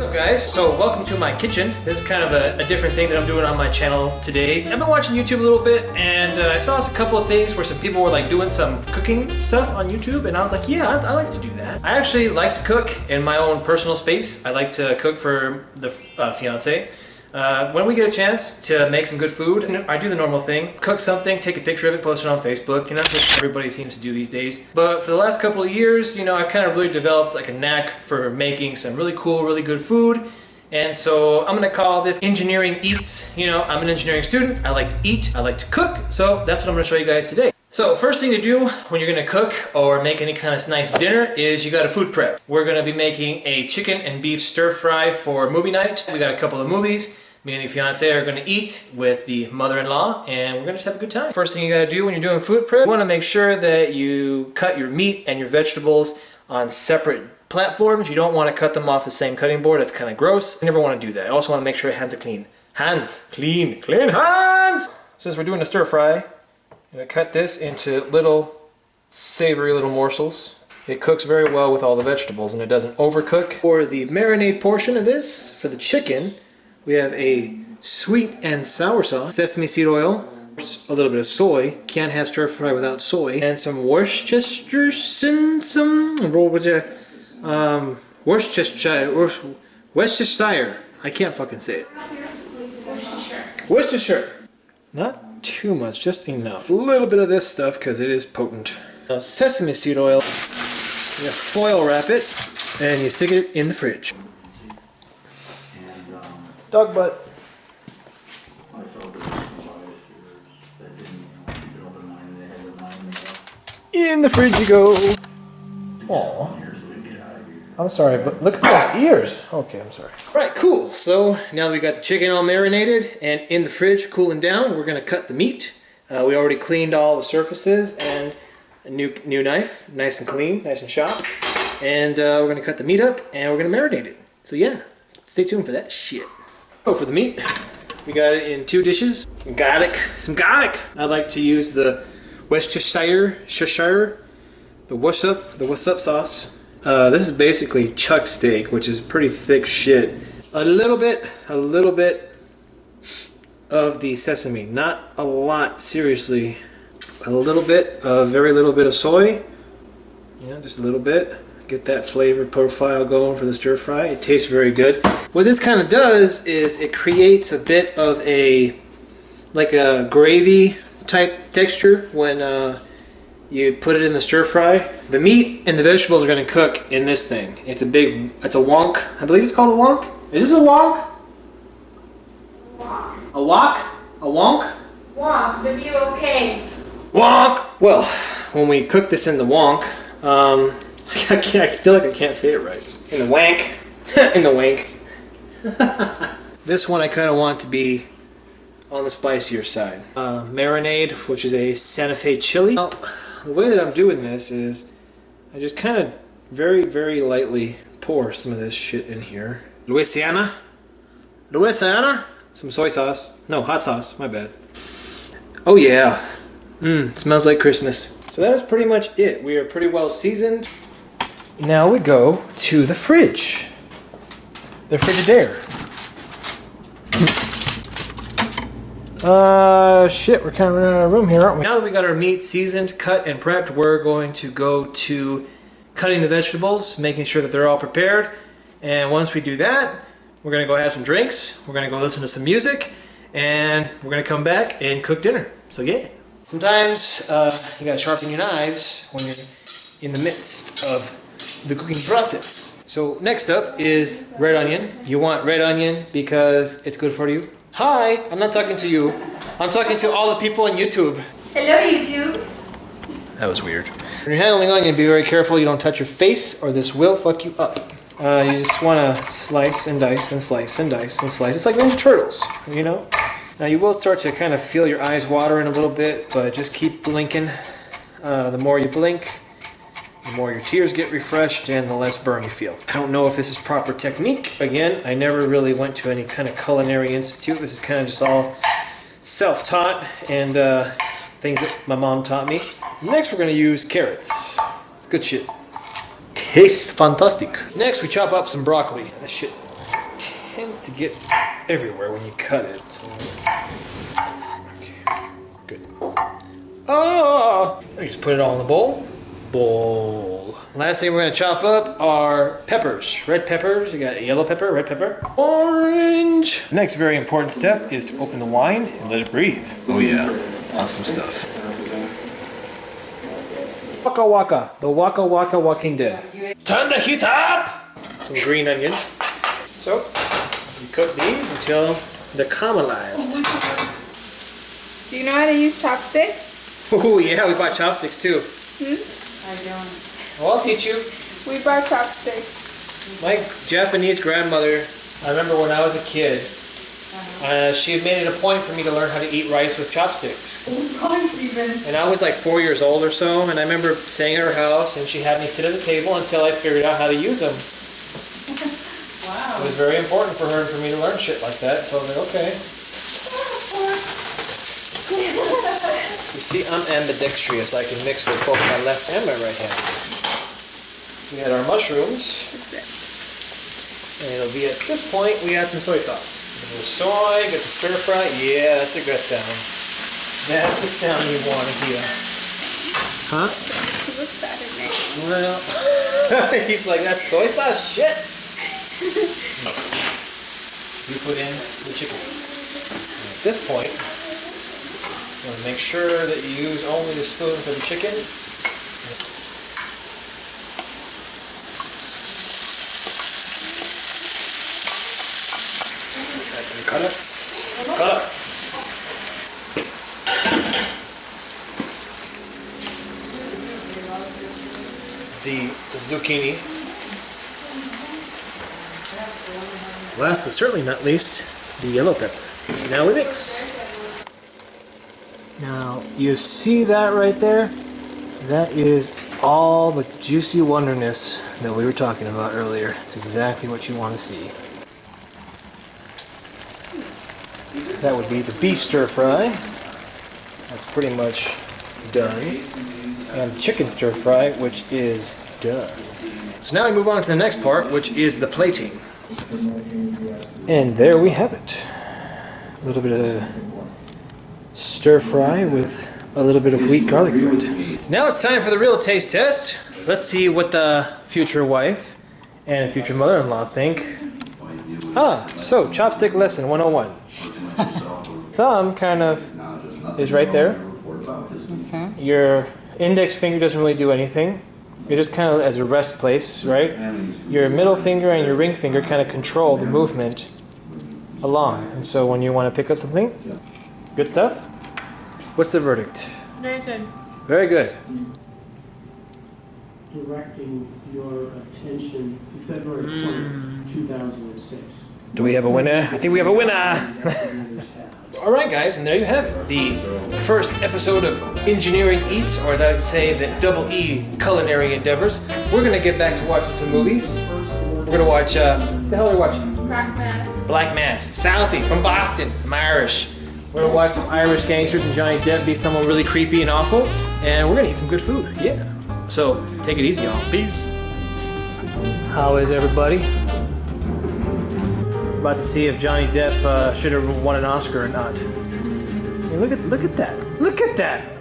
What's up guys? So welcome to my kitchen. This is kind of a different thing that I'm doing on my channel today. I've been watching YouTube a little bit and I saw a couple of things where some people were like doing some cooking stuff on YouTube and I was like, yeah, I like to do that. I actually like to cook in my own personal space. I like to cook for the fiance. When we get a chance to make some good food, I do the normal thing. Cook something, take a picture of it, post it on Facebook. You know, that's what everybody seems to do these days. But for the last couple of years, you know, I've kind of really developed like a knack for making some really cool, really good food. And so I'm gonna call this Engineering Eats. You know, I'm an engineering student. I like to eat, I like to cook. So that's what I'm gonna show you guys today. So first thing to do when you're gonna cook or make any kind of nice dinner is you gotta food prep. We're gonna be making a chicken and beef stir fry for movie night. We got a couple of movies. Me and the fiance are gonna eat with the mother-in-law and we're gonna just have a good time. First thing you gotta do when you're doing food prep, you wanna make sure that you cut your meat and your vegetables on separate platforms. You don't wanna cut them off the same cutting board. That's kinda gross. You never wanna do that. You also wanna make sure your hands are clean. Hands, clean hands! Since we're doing a stir fry, I'm going to cut this into little savory little morsels. It cooks very well with all the vegetables and it doesn't overcook. For the marinade portion of this, for the chicken, we have a sweet and sour sauce, sesame seed oil, a little bit of soy. Can't have stir fry without soy. And some Worcestershire, Worcestershire. I can't fucking say it. Worcestershire. Not too much, just enough. A little bit of this stuff because it is potent. Now, sesame seed oil, you foil wrap it and you stick it in the fridge. Dog butt. In the fridge you go. Aww. I'm sorry, but look at those ears. Okay, I'm sorry. Alright, cool. So now that we got the chicken all marinated and in the fridge cooling down, we're going to cut the meat. We already cleaned all the surfaces and a new knife, nice and clean, nice and sharp. And we're going to cut the meat up and we're going to marinate it. So yeah, stay tuned for that shit. Oh, for the meat, we got it in 2 dishes. Some garlic. I like to use the Worcestershire, the what's up sauce. This is basically chuck steak, which is pretty thick shit. A little bit of the sesame, not a lot, seriously. A little bit, very little bit of soy. Yeah, just a little bit. Get that flavor profile going for the stir fry. It tastes very good. What this kind of does is it creates a bit of like a gravy type texture when you put it in the stir fry. The meat and the vegetables are going to cook in this thing. It's a wonk. I believe it's called a wonk. Is this a wonk? Wonk. A wok? A wonk? Wonk, W-O-K. Wonk! Well, when we cook this in the wonk, I feel like I can't say it right. In the wank. In the wank. This one I kind of want to be on the spicier side. Marinade, which is a Santa Fe chili. Now, the way that I'm doing this is I just kind of very, very lightly pour some of this shit in here. Louisiana. Some soy sauce. No, hot sauce. My bad. Oh yeah. Smells like Christmas. So that is pretty much it. We are pretty well seasoned. Now we go to the fridge. The Frigidaire. Shit, we're kind of running out of room here, aren't we? Now that we got our meat seasoned, cut, and prepped, we're going to go to cutting the vegetables, making sure that they're all prepared. And once we do that, we're going to go have some drinks, we're going to go listen to some music, and we're going to come back and cook dinner. So yeah. Sometimes you got to sharpen your knives when you're in the midst of the cooking process. So next up is red onion. You want red onion because it's good for you. Hi, I'm not talking to you. I'm talking to all the people on YouTube. Hello, YouTube. That was weird. When you're handling onion, be very careful you don't touch your face or this will fuck you up. You just want to slice and dice and slice and dice and slice. It's like Ninja Turtles, you know? Now you will start to kind of feel your eyes watering a little bit, but just keep blinking. The more you blink, the more your tears get refreshed and the less burn you feel. I don't know if this is proper technique. Again, I never really went to any kind of culinary institute. This is kind of just all self-taught and things that my mom taught me. Next we're going to use carrots. It's good shit. Tastes fantastic. Next we chop up some broccoli. This shit tends to get everywhere when you cut it. So. Okay, good. Oh! We just put it all in the bowl. Bowl. Last thing we're gonna chop up are peppers. Red peppers. You got yellow pepper, red pepper, orange. The next very important step is to open the wine and let it breathe. Oh yeah, awesome stuff. Waka Waka, the Waka Waka Walking Dead. Turn the heat up! Some green onions. So, you cook these until they're caramelized. Do you know how to use chopsticks? Oh yeah, we bought chopsticks too. I don't. Well, I'll teach you. We bought chopsticks. My Japanese grandmother, I remember when I was a kid, she had made it a point for me to learn how to eat rice with chopsticks. And I was like 4 years old or so, and I remember staying at her house, and she had me sit at the table until I figured out how to use them. Wow. It was very important for her and for me to learn shit like that, so I was like, okay. You see, I'm ambidextrous. I can mix with both my left and my right hand. We had our mushrooms. And it'll be at this point, we add some soy sauce. The soy, get the stir fry. Yeah, that's a good sound. That's the sound you want to hear. Huh? What's that in there? Well, he's like, that's soy sauce? Shit! We put in the chicken. And at this point, you want to make sure that you use only the spoon for the chicken. Add some cutlets. Cutlets. The zucchini. Last but certainly not least, the yellow pepper. Now we mix. Now, you see that right there? That is all the juicy wonderness that we were talking about earlier. It's exactly what you want to see. That would be the beef stir fry. That's pretty much done. And chicken stir fry, which is done. So now we move on to the next part, which is the plating. And there we have it. A little bit of stir fry with a little bit of wheat garlic bread. Now it's time for the real taste test. Let's see what the future wife and future mother-in-law think. So chopstick lesson 101. Thumb kind of is right there. Okay. Your index finger doesn't really do anything. You're just kind of as a rest place, right? Your middle finger and your ring finger kind of control the movement along. And so when you want to pick up something, good stuff? What's the verdict? Very good. Very good. Directing your attention to February 20th, 2006. Do we have a winner? I think we have a winner! Alright guys, and there you have it. The first episode of Engineering Eats, or as I like to say, the double E culinary endeavors. We're gonna get back to watching some movies. We're gonna watch, the hell are we watching? Black Mass. Black Mass. Southie from Boston. I'm Irish. We're gonna watch some Irish gangsters and Johnny Depp be someone really creepy and awful. And we're gonna eat some good food, yeah. So, take it easy y'all. Peace. How is everybody? About to see if Johnny Depp should have won an Oscar or not. Hey, look at that. Look at that.